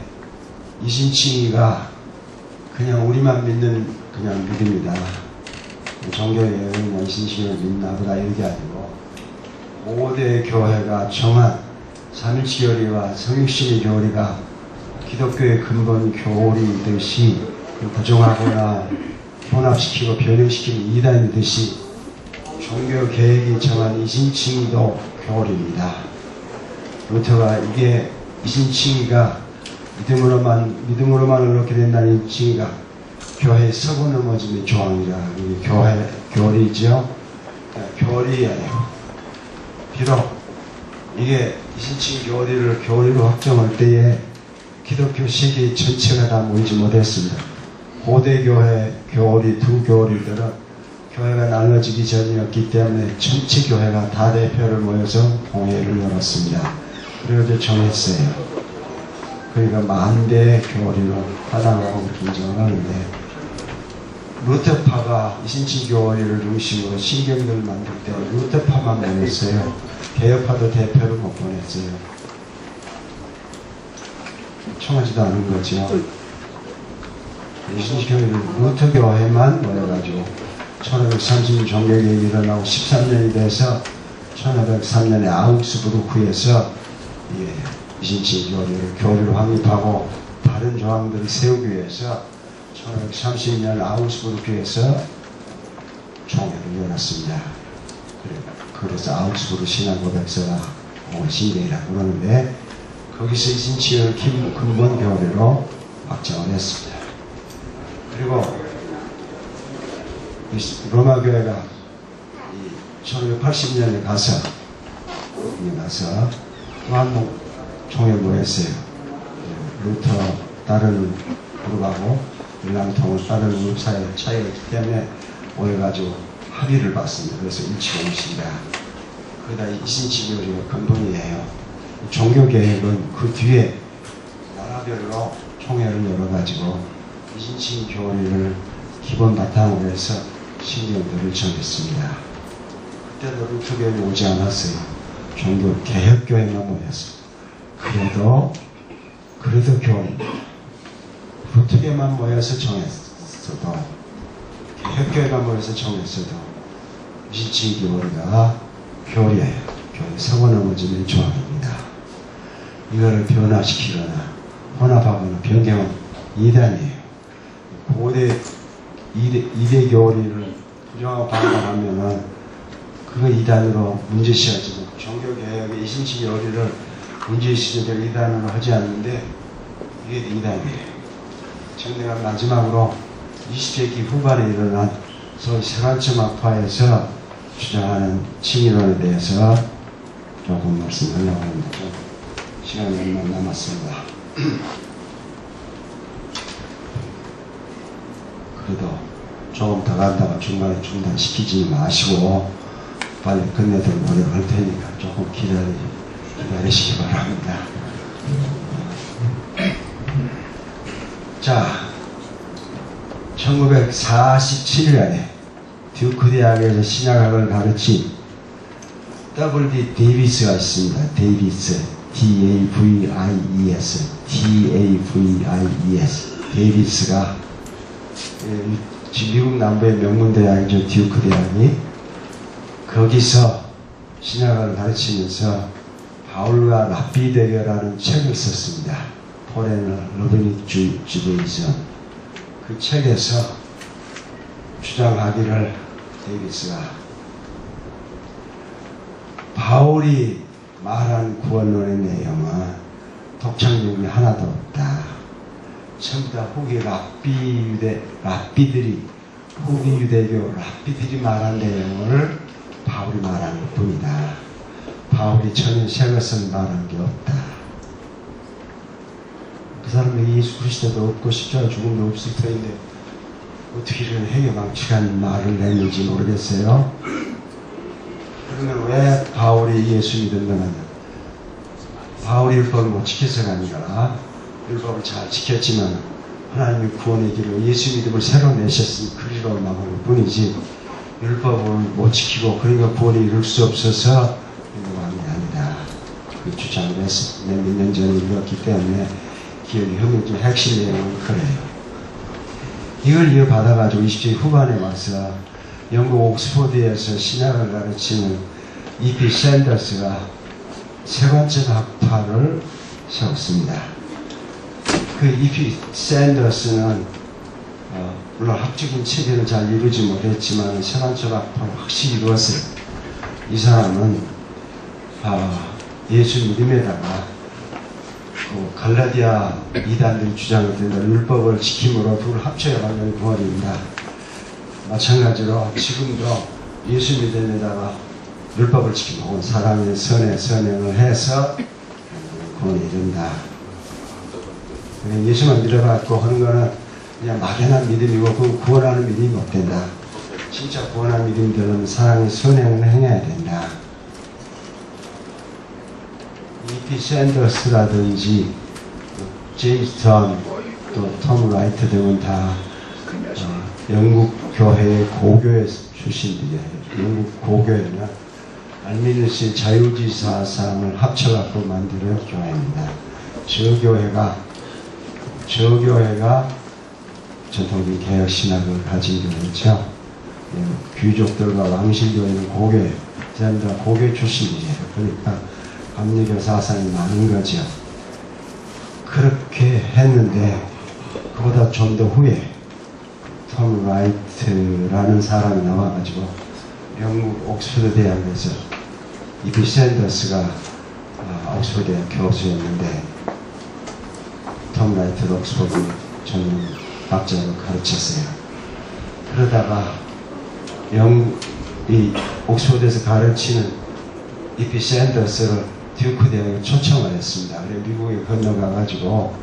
이신칭이가 그냥 우리만 믿는 그냥 믿음이다. 종교예언이나 이신칭을 믿나보다 이게 아니고 5대 교회가 정한 삼일치 교리와 성육신의 교리가 기독교의 근본 교리이듯이 부정하거나 혼합시키고 변형시키는 이단이듯이 종교 계획이 정한 이신칭의도 교리입니다. 루터가 이게 이신칭의가 믿음으로만 얻게 된다는 칭의가 교회의 서고 넘어짐의 조항이라 이게 교리죠. 교리예요. 비록 이게 이신칭 교리로 확정할 때에 기독교 세계 전체가 다 모이지 못했습니다. 고대 교회 교리 두 교리들은 교회가 나눠지기 전이었기 때문에 전체 교회가 다 대표를 모여서 공회를 열었습니다. 그리고 정했어요. 그러니까 만대 교리로 하나라고 인정을 하는데 루터파가 이신칭 교리를 중심으로 신경을 만들 때 루터파만 모였어요. 개혁파도 대표를 못 보냈어요. 청하지도 않은 거죠. 이신칭 교리를 루터 교회만 모여가지고 1530년 종교개혁이 일어나고 13년이 돼서 1503년에 아우크스부르크에서 이신칭 교리를 확립하고 다른 조항들을 세우기 위해서 1530년 아우크스부르크에서 총회를 열었습니다. 그래서 아우크스부르크 신앙고백서가 신경이라고 그러는데 거기서 이신칭을 근본 교리로 확정을 했습니다. 그리고 로마 교회가 1980년에 가서 또 한 번 총회 모였어요. 루터 다른 그룹하고 일랑통을 다른 그룹 사이에 차이가 있기 때문에 모여가지고 합의를 봤습니다. 그래서 일치가 있습니다. 거기다 이신칭 교리가 근본이에요. 종교개혁은 그 뒤에 나라별로 총회를 열어가지고 이신칭 교리를 기본 바탕으로 해서 신경들을 정했습니다. 그때도 루터교회는 오지 않았어요. 종교개혁교회만 모였어요. 그래도 교회입니다. 루터교회만 모여서 정했어도 개혁교회만 모여서 정했어도 이신칭 교리가 교리예요. 교리 서고 넘어지는 조항입니다. 이거를 변화시키거나 혼합하거나 변경은 이단이에요. 고대 이대교리를 부정하고 반발하면은 그거 이단으로 문제시하지만 종교개혁의 이신식 요리를 문제시하는 이단으로 하지 않는데 이게 이단이에요. 지금 내가 마지막으로 20세기 후반에 일어난 소위 세관점학파에서 주장하는 칭의론에 대해서 조금 말씀하려고 합니다. 시간이 얼마 남았습니다. 그래도 조금 더 간다가 중간에 중단시키지 마시고 빨리 끝내도록 노력할 테니까 조금 기다리시기 바랍니다. 자, 1947년에 듀크 대학에서 신학학을 가르친 W.D. 데이비스가 있습니다. 데이비스, D-A-V-I-E-S, D-A-V-I-E-S. 데이비스가 미국 남부의 명문대학이죠. 듀크 대학이. 거기서 신학을 가르치면서 바울과 랍비 대결하는 책을 썼습니다. 포레너 러브닉 주데이즘. 그 책에서 주장하기를 데이비스가 바울이 말한 구원론의 내용은 독창적이 하나도 없다. 전부 다 후기 랍비들이 후기 유대교 랍비들이 말한 내용을 바울이 말하는 것 뿐이다. 바울이 전혀 새 것을 말한 게 없다. 그 사람이 예수 그리스도도 없고 십자가 죽음도 없을 터인데 어떻게 이런 해괴망측한 말을 냈는지 모르겠어요. 그러면 왜 바울이 예수 믿었느냐? 바울이 율법을 못 지켜서가 아니라 율법을 잘 지켰지만 하나님의 구원의 길로 예수 믿음을 새로 내셨으니 그리로 나오는 뿐이지 율법을 못 지키고 그러니까 구원이 이룰 수 없어서 인정하는 게 아니다. 그 주장을 해서 몇 년 전에 읽었기 때문에 기억이 흐물지 핵심 내용은 그래요. 이걸 이어받아가지고 20세기 후반에 와서 영국 옥스포드에서 신학을 가르치는 E.P. 샌더스가 세관점 학파를 세웠습니다. 그 E.P. 샌더스는 물론 학적인 체계를 잘 이루지 못했지만 세관점 학파를 확실히 이루었어요. 이 사람은 예수 믿음에다가 갈라디아 이단들이 주장을 드린다. 율법을 지킴으로 둘을 합쳐야 완전히 구원입니다. 마찬가지로 지금도 예수 믿음에다가 율법을 지키고 혹은 사람의 선행을 해서 구원이 이른다. 예수만 믿어갖고 하는 거는 그냥 막연한 믿음이고 그 구원하는 믿음이 못 된다. 진짜 구원하는 믿음이 되려면 사람의 선행을 행해야 된다. E.P. 샌더스라든지 제임스 전 또 톰 라이트 등은 다 영국 교회의 고교의 출신들이에요. 영국 고교회는 알미니스 자유주의 사상을 합쳐갖고 만드는 교회입니다. 저 교회가 전통적인 개혁 신학을 가진 교회죠. 귀족들과 왕실교회는 고교예요. 전부 다 고교 출신이에요. 그러니까 감리교 사상이 많은 거죠. 그렇게 했는데 그보다 좀 더 후에 톰 라이트라는 사람이 나와가지고 영국 옥스퍼드 대학에서 E.P. 샌더스가 옥스퍼드 대학 교수였는데 톰 라이트도 옥스퍼드 전문 학자로 가르쳤어요. 그러다가 이 옥스퍼드에서 가르치는 E.P. 샌더스를 듀크 대학에 초청을 했습니다. 그래 미국에 건너가가지고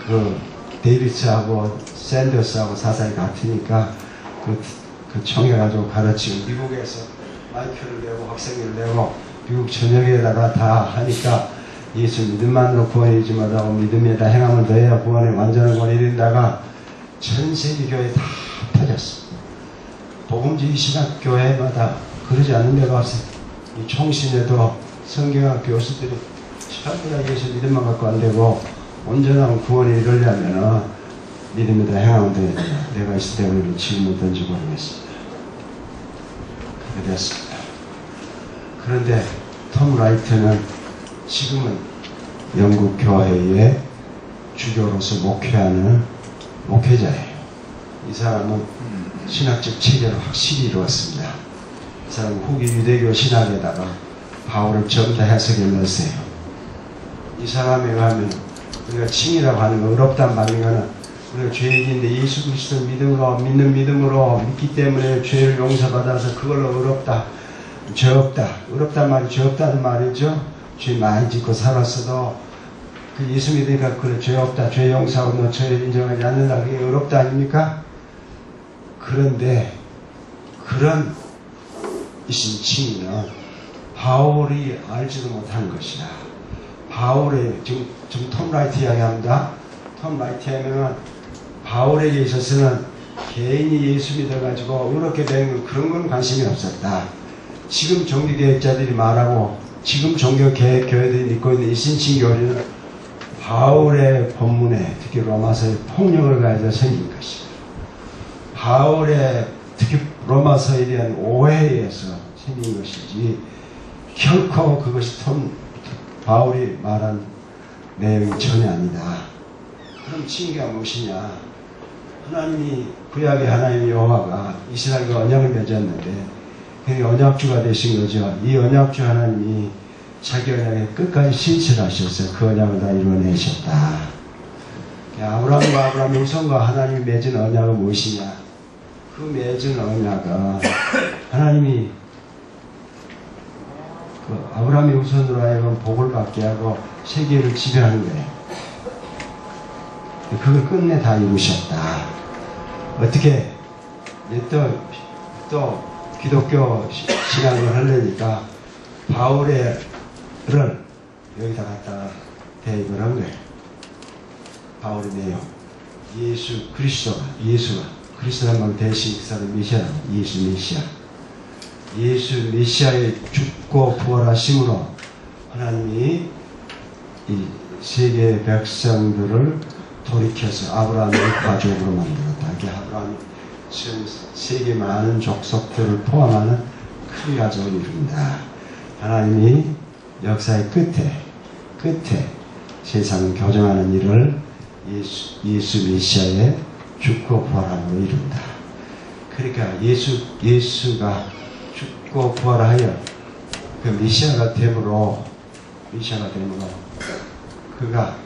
그 데이비스하고 샌더스하고 사상이 같으니까 그 청해가지고 가르치고 미국에서 마이크를 내고 학생을 내고 미국 전역에다가 다 하니까 예수 믿음만으로 구원이지 못하고 믿음에다 행함을 더해야 구원에 완전한 구원이 된다가 전 세계 교회 다 터졌어. 복음주의 신학교회마다 그러지 않는 데가 없어요. 이 총신에도 성경학 교수들이 전부 예수 믿음만 갖고 안 되고 온전한 구원이 이루려면 믿음에다 행하면 되는데 내가 있을 때 우리는 질문 던지고 하겠습니다. 그렇게 됐습니다. 그런데 톰 라이트는 지금은 영국 교회의 주교로서 목회하는 목회자예요. 이 사람은 신학적 체계를 확실히 이루었습니다. 이 사람은 후기 유대교 신학에다가 바울을 전부 다 해석해 넣었어요. 이 사람에 의하면 우리가 칭이라고 하는 거, 어렵단 말인 거는 우리가 죄인인데 예수 그리스도 믿는 믿음으로 믿기 때문에 죄를 용서받아서 그걸로 어렵다, 죄 없다. 어렵단 말이 죄 없다는 말이죠. 죄 많이 짓고 살았어도 그 예수 믿으니까 그래 죄 없다, 죄 용서하고 너 죄를 인정하지 않는다, 그게 어렵다 아닙니까? 그런데 그런 이신 칭의는 바울이 알지도 못한 것이다. 바울의 지금 톰 라이트 이야기합니다. 톰 라이트 하면 바울에게 있어서는 개인이 예수 믿어가지고 어렵게 되는 그런 건 관심이 없었다. 지금 종교개혁자들이 말하고 지금 종교개혁교회들이 믿고 있는 일신칭 교리는 바울의 본문에 특히 로마서의 폭력을 가해서 생긴 것이다. 바울의 특히 로마서에 대한 오해에 의해서 생긴 것이지 결코 그것이 바울이 말한 내용이 전혀 아니다. 그럼 칭의가 무엇이냐? 하나님이 구약의 하나님 여호와가 이스라엘과 언약을 맺었는데 그게 언약주가 되신 거죠. 이 언약주 하나님이 자기 언약에 끝까지 신실하셔서 그 언약을 다 이루어내셨다. 아브라함과 아브라함의 후손과 하나님이 맺은 언약은 무엇이냐? 그 맺은 언약은 하나님이 그 아브라함의 후손으로 하여금 복을 받게 하고 세계를 지배하는 거예요. 그걸 끝내 다 이루셨다. 어떻게 또 기독교 신앙을 하려니까 바울을 여기다 갖다가 대입을 한 거예요. 바울의 내용. 예수가 그리스도만 대신 그 사람 메시아, 예수 메시아의 죽고 부활하심으로 하나님이 이 세계 백성들을 돌이켜서 아브라함의 가족으로 만들었다. 이게 아브라함이 세계 많은 족속들을 포함하는 큰 가족을 이룬다. 하나님이 역사의 끝에 세상을 교정하는 일을 예수 메시아의 죽고 부활함으로 이룬다. 그러니까 예수가 죽고 부활하여 그 메시아가 됨으로 그가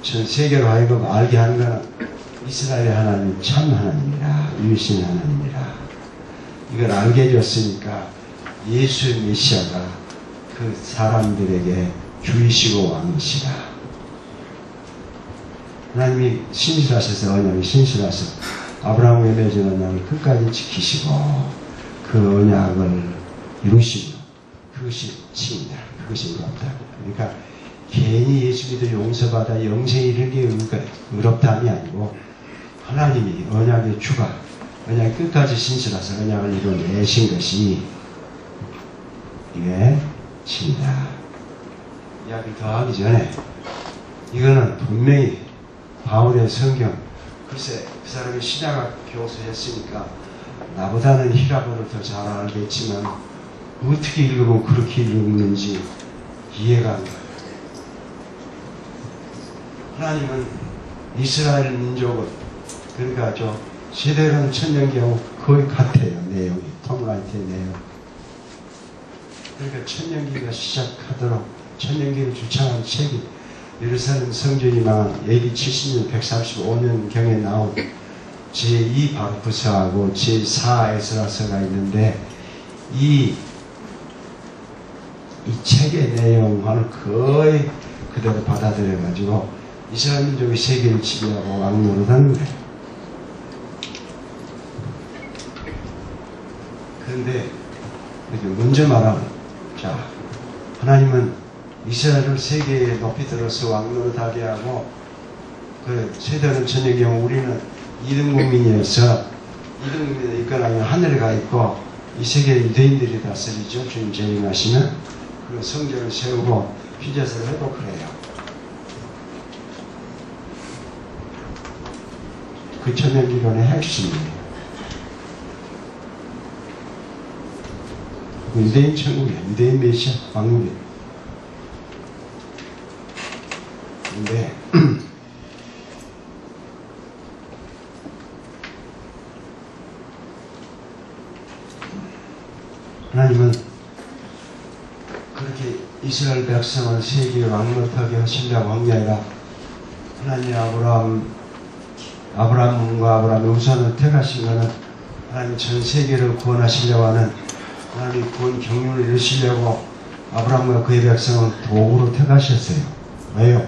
전 세계로 하여금 알게 하는 것은 이스라엘의 하나님 참 하나님이라, 유일신 하나님이라. 이걸 알게 해줬으니까 예수 메시아가 그 사람들에게 주이시고 왕이시라. 하나님이 신실하셔서 언약이 신실하셔서 아브라함에 맺은 언약을 끝까지 지키시고 그 언약을 이루시고 그것이 칭이다. 그것이 의롭다. 그러니까 개인이 예수 믿어 용서받아 영생에 이르는 게 의롭다함이 아니고 하나님이 언약의 주가 언약이 끝까지 신실하셔서 언약을 이루어내신 것이 이게 칭이다. 이야기 더 하기 전에 이거는 분명히 바울의 성경, 글쎄 그 사람이 신학학 교수했으니까 나보다는 히라보를 더 잘 알겠지만 어떻게 읽으면 그렇게 읽는지 이해가 안 가요. 하나님은 이스라엘 민족은 그러니까 세대론 천년기하고 거의 같아요. 내용이 톰 라이트의 내용. 그러니까 천년기가 시작하도록 천년기를 주창한 책이 예루살렘 성전이 나온 AD 70년 135년경에 나온 제2 바루크서하고 제4 에스라서가 있는데 이 책의 내용을 거의 그대로 받아들여가지고 이스라엘 민족의 세계를 지배하고 왕노릇하는 거예요. 그런데 먼저 말하면 하나님은 이스라엘을 세계에 높이 들어서 왕노릇하게 하고 그 세대는 천년경 우리는 2등 국민이어서 2등 국민에 있거나 하늘에 가 있고 이 세계를 유대인들이 다스리죠. 주님 재림하시면 그리고 성전을 세우고 피제사를 하고 그래요. 그 천년기론의 핵심이에요. 유대인 천국이에요. 유대인 메시아 왕국이에요. 근데 하나님은 그렇게 이스라엘 백성을 세계에 왕노하게 하시려고 한 게 아니라 하나님 아브라함과 아브라함의 우선을 택하신 것은 하나님 전 세계를 구원하시려고 하는 하나님 구원 경륜을 이루시려고 아브라함과 그의 백성을 도구로 택하셨어요. 왜요?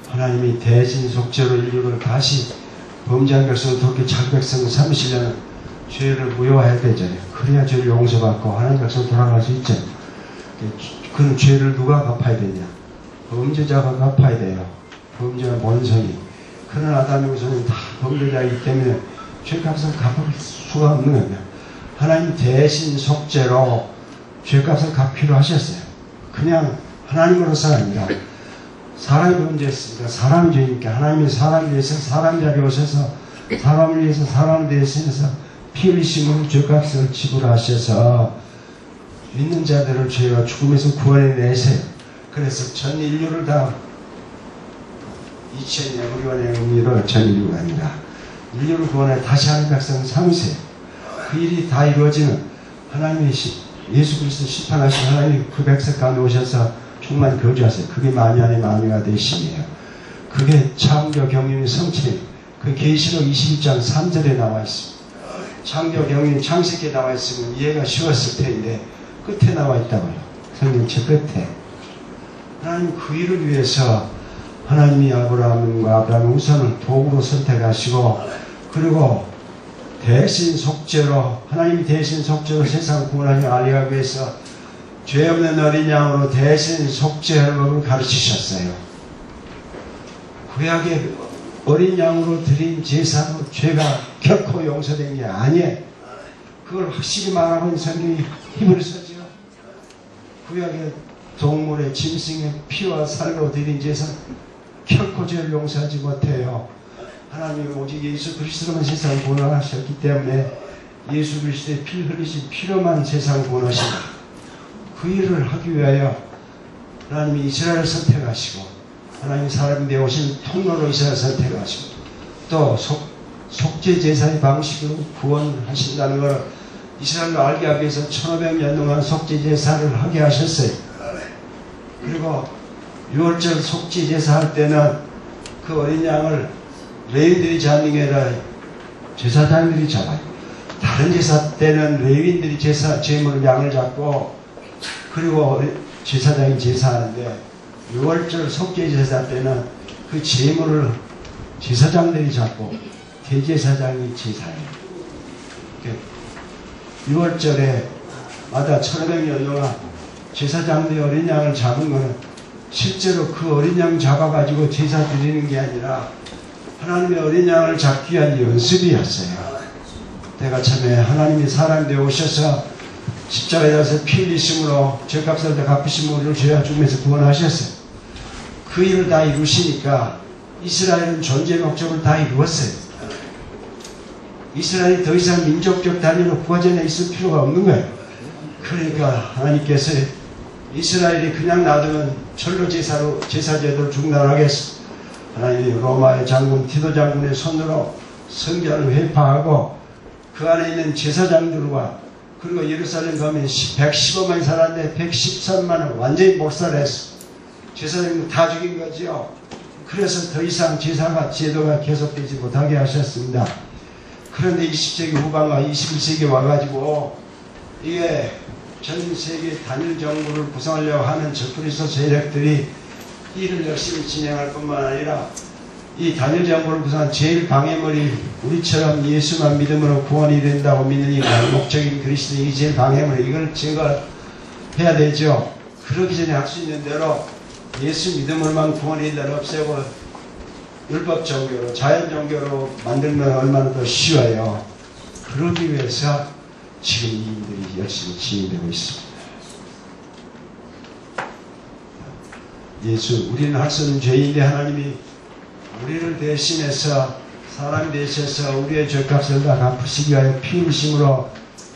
하나님이 대신 속죄로 인류를 다시 범죄한 백성을 돕게 자기 백성을 삼으시려는 죄를 무효화해야 되잖아요. 그래야 죄를 용서받고 하나님 백성 돌아갈 수 있잖아요. 그런 죄를 누가 갚아야 되냐? 범죄자가 갚아야 돼요. 범죄와 본성이. 그런 아담의 후손은 다 범죄자이기 때문에 죄값을 갚을 수가 없는 거예요. 하나님 대신 속죄로 죄값을 갚기로 하셨어요. 그냥 하나님으로서가 아니라 사람이 문제였으니까 사람 죄니까 하나님이 사람을 위해서 사람 자리에 오셔서 사람을 위해서 사람을 대신해서 피 흘리심으로 죄값을 지불하셔서 믿는 자들을 죄와 죽음에서 구원해내세요. 그래서 전 인류를 다 2000년 우리원의 의미로 전 인류가 아니라 인류를 구원해 다시 하는 백성을 삼으세요. 그 일이 다 이루어지는 하나님의 예수 그리스도 심판하신 하나님 그 백성 가운데 오셔서 충만히 거주하세요. 그게 만유 안에 만유가 되심이에요. 그게 창조 경륜의 성취예요. 그 계시록 21장 3절에 나와 있습니다. 창조 경륜 창세기에 나와 있으면 이해가 쉬웠을 텐데 끝에 나와 있다고요. 성경책 끝에. 하나님 그 일을 위해서 하나님이 아브라함과 아브라함의 우선을 도구로 선택하시고 그리고 대신 속죄로 하나님이 대신 속죄로 세상 구원하며 알리하기 위해서 죄 없는 어린 양으로 대신 속죄하는 법을 가르치셨어요. 구약의 어린 양으로 드린 제사로 죄가 결코 용서된 게 아니에요. 그걸 확실히 말하고 있는 성경이 히브리서죠. 구약의 동물의 짐승의 피와 살로 드린 제사 결코 죄를 용서하지 못해요. 하나님이 오직 예수 그리스도만 세상을 구원하셨기 때문에 예수 그리스도의 피를 흘리신 피로만 세상을 구원하신다. 그 일을 하기 위하여 하나님이 이스라엘을 선택하시고 하나님이 사람이 되어오신 통로로 이스라엘을 선택하시고 또 속죄 제사의 방식으로 구원하신다는 걸 이스라엘로 알게 하기 위해서 1500년 동안 속죄 제사를 하게 하셨어요. 그리고 6월절 속죄 제사 할 때는 그 어린 양을 레위인들이 잡는 게 아니라 제사장들이 잡아요. 다른 제사 때는 레위인들이 제물 양을 잡고 그리고 제사장이 제사하는데 6월절 속죄 제사 때는 그 제물을 제사장들이 잡고 대제사장이 제사해요. 6월절에 마다 1500년 동안 제사장들이 어린 양을 잡은 거는 실제로 그 어린 양 잡아가지고 제사 드리는 게 아니라 하나님의 어린 양을 잡기 위한 연습이었어요. 내가 참에 하나님이 사람 되어 오셔서 십자가에 가서 피 흘리심으로 죄값을 다 갚으심으로 우리를 죄와 죽음에서 구원하셨어요. 그 일을 다 이루시니까 이스라엘은 존재 목적을 다 이루었어요. 이스라엘이 더 이상 민족적 단위로 구하전에 있을 필요가 없는 거예요. 그러니까 하나님께서 이스라엘이 그냥 놔두면 철로 제사로 제사제도를 중단하겠습니다. 하나님이 로마의 장군 티도 장군의 손으로 성전을 회파하고 그 안에 있는 제사장들과 그리고 예루살렘 가면 115만이 살았는데 113만을 완전히 몰살했어. 제사장들 다 죽인 거죠. 그래서 더 이상 제사가 제도가 계속되지 못하게 하셨습니다. 그런데 20세기 후반과 21세기에 와가지고 이게 전 세계 단일 정부를 구성하려고 하는 적그리스도 세력들이 일을 열심히 진행할 뿐만 아니라 이 단일 정부를 구성한 제일 방해물이 우리처럼 예수만 믿음으로 구원이 된다고 믿는 이 목적인 그리스도인이 제일 방해물, 이걸 제거해야 되죠. 그러기 전에 할 수 있는 대로 예수 믿음으로만 구원이 된다를 없애고 율법 종교로 자연 종교로 만들면 얼마나 더 쉬워요. 그러기 위해서 지금 이 일들이 열심히 진행되고 있습니다. 예수, 우리는 할 수 없는 죄인데 하나님이 우리를 대신해서 사람 되셔서 우리의 죄값을 다 갚으시기 위하여 피 흘리심으로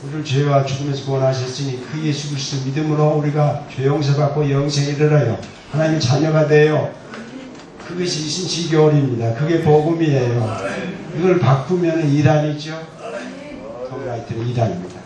우리를 죄와 죽음에서 구원하셨으니 그 예수 그리스도 믿음으로 우리가 죄 용서받고 영생에 이르러요. 하나님의 자녀가 돼요. 그것이 신시교훈입니다. 그게 복음이에요. 이걸 바꾸면 이단이죠. 통라이트는 이단입니다.